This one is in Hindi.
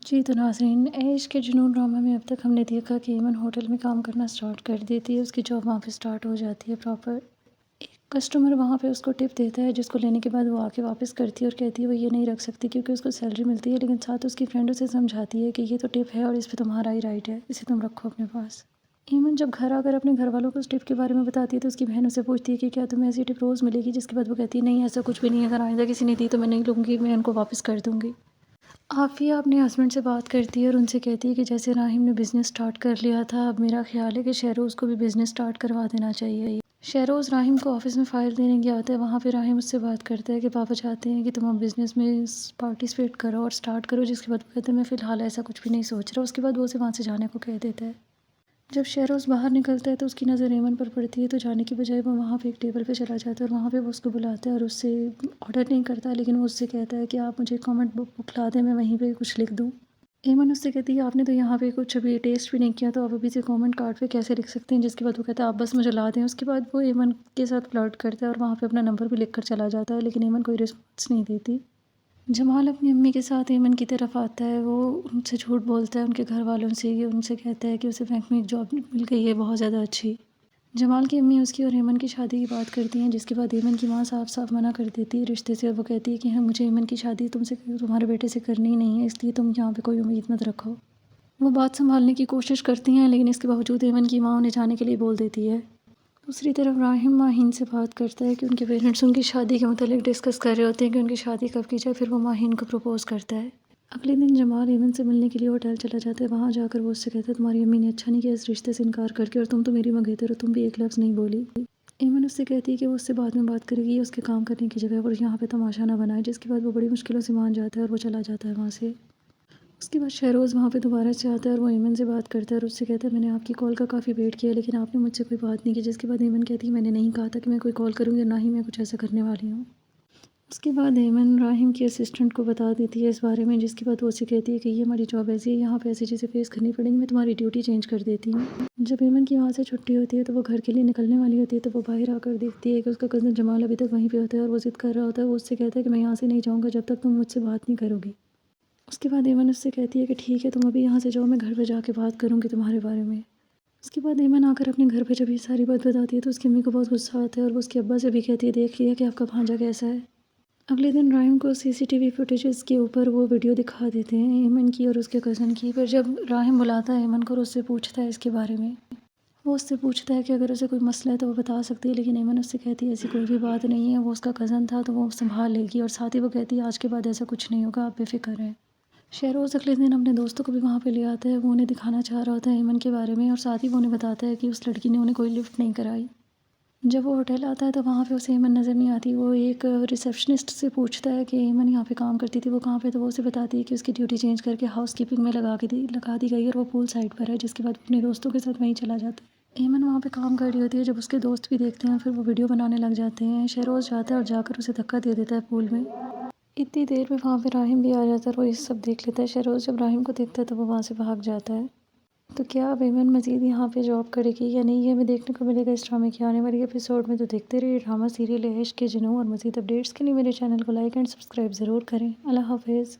जी तो नाज़रीन, ऐश के जुनून ड्रामा में अब तक हमने देखा कि ईमन होटल में काम करना स्टार्ट कर देती है। उसकी जॉब वहाँ पे स्टार्ट हो जाती है प्रॉपर। एक कस्टमर वहाँ पे उसको टिप देता है, जिसको लेने के बाद वो आके वापस करती है और कहती है वो ये नहीं रख सकती क्योंकि उसको सैलरी मिलती है। लेकिन साथ उसकी फ्रेंड उसे समझाती है कि ये तो टिप है और इस पे तुम्हारा ही राइट है, इसे तुम रखो अपने पास। ईमन जब घर आकर अपने घर वालों को उस टिप के बारे में बताती है तो उसकी बहन उसे पूछती है कि क्या तुम्हें ऐसी टिप रोज़ मिलेगी, जिसके बाद वो कहती है नहीं ऐसा कुछ भी नहीं है, अगर आइंदा किसी ने दी तो मैं नहीं लूँगी, मैं इनको वापस कर दूँगी। आफ़िया अपने हस्बैंड से बात करती है और उनसे कहती है कि जैसे राहिम ने बिज़नेस स्टार्ट कर लिया था, अब मेरा ख़्याल है कि शहरोज़ को भी बिज़नेस स्टार्ट करवा देना चाहिए। शहरोज़ राहिम को ऑफ़िस में फ़ाइल देने गया होता है, वहाँ पे राहिम उससे बात करता है कि पापा चाहते हैं कि तुम अब बिज़नेस में पार्टिसिपेट करो और स्टार्ट करो, जिसके बाद वो कहते हैं मैं फ़िलहाल ऐसा कुछ भी नहीं सोच रहा। उसके बाद वो उसे वहाँ से जाने को कह देता है। जब शहरोज़ बाहर निकलता है तो उसकी नज़र एमन पर पड़ती है, तो जाने की बजाय वो वहाँ पे एक टेबल पे चला जाता है और वहाँ पे वो उसको बुलाता है और उससे ऑर्डर नहीं करता, लेकिन वो उससे कहता है कि आप मुझे कमेंट बुक ला दें, मैं वहीं पे कुछ लिख दूँ। एमन उससे कहती है आपने तो यहाँ पे कुछ अभी टेस्ट भी नहीं किया, तो आप अभी से कमेंट कार्ड पे कैसे लिख सकते हैं, जिसके बाद वो कहता है आप बस मुझे ला दें। उसके बाद वो एमन के साथ फ्लर्ट करता है और वहाँ पे अपना नंबर भी लिख कर चला जाता है, लेकिन एमन कोई रिस्पॉन्स नहीं देती। जमाल अपनी अम्मी के साथ एमन की तरफ आता है, वो उनसे झूठ बोलता है उनके घर वालों से, ये उनसे कहता है कि उसे बैंक में एक जॉब मिल गई है बहुत ज़्यादा अच्छी। जमाल की अम्मी उसकी और एमन की शादी की बात करती हैं, जिसके बाद एमन की माँ साफ-साफ मना कर देती है रिश्ते से और वो कहती है कि हाँ, मुझे एमन की शादी तुमसे तुम्हारे बेटे से करनी ही नहीं है, इसलिए तुम यहाँ पे कोई उम्मीद मत रखो। वो बात सँभालने की कोशिश करती हैं, लेकिन इसके बावजूद एमन की माँ उन्हें जाने के लिए बोल देती है। दूसरी तरफ राहिम माहीन से बात करता है कि उनके पेरेंट्स उनकी शादी के मतलब डिस्कस कर रहे होते हैं कि उनकी शादी कब की जाए, फिर वो माहीन को प्रपोज़ करता है। अगले दिन जमाल एमन से मिलने के लिए होटल चला जाता है, वहाँ जाकर वो उससे कहता है तुम्हारी अम्मी ने अच्छा नहीं किया इस रिश्ते से इनकार करके, और तुम तो मेरी मंगेतर हो, तुम भी एक लफ्ज़ नहीं बोली। एमन उससे कहती है कि वो उससे बाद में बात करेगी, उसके काम करने की जगह पर यहाँ पे तमाशा ना बनाए, जिसके बाद वो बड़ी मुश्किलों से मान जाता है और वो चला जाता है वहाँ से। उसके बाद शहरोज़ वहाँ पे दोबारा से आता है और वो एमन से बात करता है और उससे कहता है मैंने आपकी कॉल का काफ़ी वेट किया, लेकिन आपने मुझसे कोई बात नहीं की, जिसके बाद एमन कहती है मैंने नहीं कहा था कि मैं कोई कॉल करूँगी और ना ही मैं कुछ ऐसा करने वाली हूँ। उसके बाद एमन राहिम की असिस्टेंट को बता देती है इस बारे में, जिसके बाद वो उससे कहती है कि ये हमारी जॉब ऐसी है, यहाँ पे ऐसी चीज़ें फेस करनी पड़ेंगी, मैं तुम्हारी ड्यूटी चेंज कर देती हूँ। जब एमन की वहाँ से छुट्टी होती है तो वो घर के लिए निकलने वाली होती है, तो वो बाहर आकर देखती है कि उसका कज़न जमाल अभी तक वहीं पे होता है और वो ज़िद कर रहा होता है। वो उससे कहता है कि मैं यहाँ से नहीं जाऊँगा जब तक तुम मुझसे बात नहीं करोगी। उसके बाद एमन उससे कहती है कि ठीक है तुम अभी यहाँ से जाओ, मैं घर पे जाके बात करूँगी तुम्हारे बारे में। उसके बाद एमन आकर अपने घर पे जब ये सारी बात बताती है तो उसकी अम्मी को बहुत गुस्सा आता है और वो उसके अब्बा से भी कहती है देख लिया कि आपका भांजा कैसा है। अगले दिन राहिम को सीसीटीवी फुटेजेस के ऊपर वो वीडियो दिखा देते हैं एमन की और उसके कज़न की। फिर जब राहिम बुलाता है एमन को और उससे पूछता है इसके बारे में, वो उससे पूछता है कि अगर उसे कोई मसला है तो वो बता सकती है, लेकिन एमन उससे कहती है ऐसी कोई भी बात नहीं है, वो उसका कज़न था तो वो संभाल लेगी, और साथ ही वो कहती है आज के बाद ऐसा कुछ नहीं होगा, आप बेफिक्र रहें। शहरोज़ अगले दिन अपने दोस्तों को भी वहाँ पे ले आता है, वो उन्हें दिखाना चाह रहा होता है एमन के बारे में और साथ ही वो उन्हें बताता है कि उस लड़की ने उन्हें कोई लिफ्ट नहीं कराई। जब वो होटल आता है तो वहाँ पे उसे एमन नज़र नहीं आती। वो एक रिसेप्शनिस्ट से पूछता है कि एमन यहाँ पे काम करती थी, वो कहाँ पे, तो वो उसे बताती है कि उसकी ड्यूटी चेंज करके हाउसकीपिंग में लगा दी गई है और वो पूल साइड पर है, जिसके बाद वो अपने दोस्तों के साथ वहीं चला जाता है। एमन वहाँ पे काम कर रही होती है, जब उसके दोस्त भी देखते हैं फिर वो वीडियो बनाने लग जाते हैं। शहरोज़ जाता है और जाकर उसे धक्का दे देता है पूल में। इतनी देर में वहाँ पे राहिम भी आ जाता है और वो ये सब देख लेता है। शहरोज़ जब राहिम को देखता है तो वो वहाँ से भाग जाता है। तो क्या अब एमन मज़ीद यहाँ पे जॉब करेगी या नहीं, ये हमें देखने को मिलेगा इस ड्रामे के आने वाले एपिसोड में। तो देखते रहिए ड्रामा सीरियल ऐश के जुनून, और मज़ीद अपडेट्स के लिए मेरे चैनल को लाइक एंड सब्सक्राइब ज़रूर करें। अल्लाह हाफ़िज़।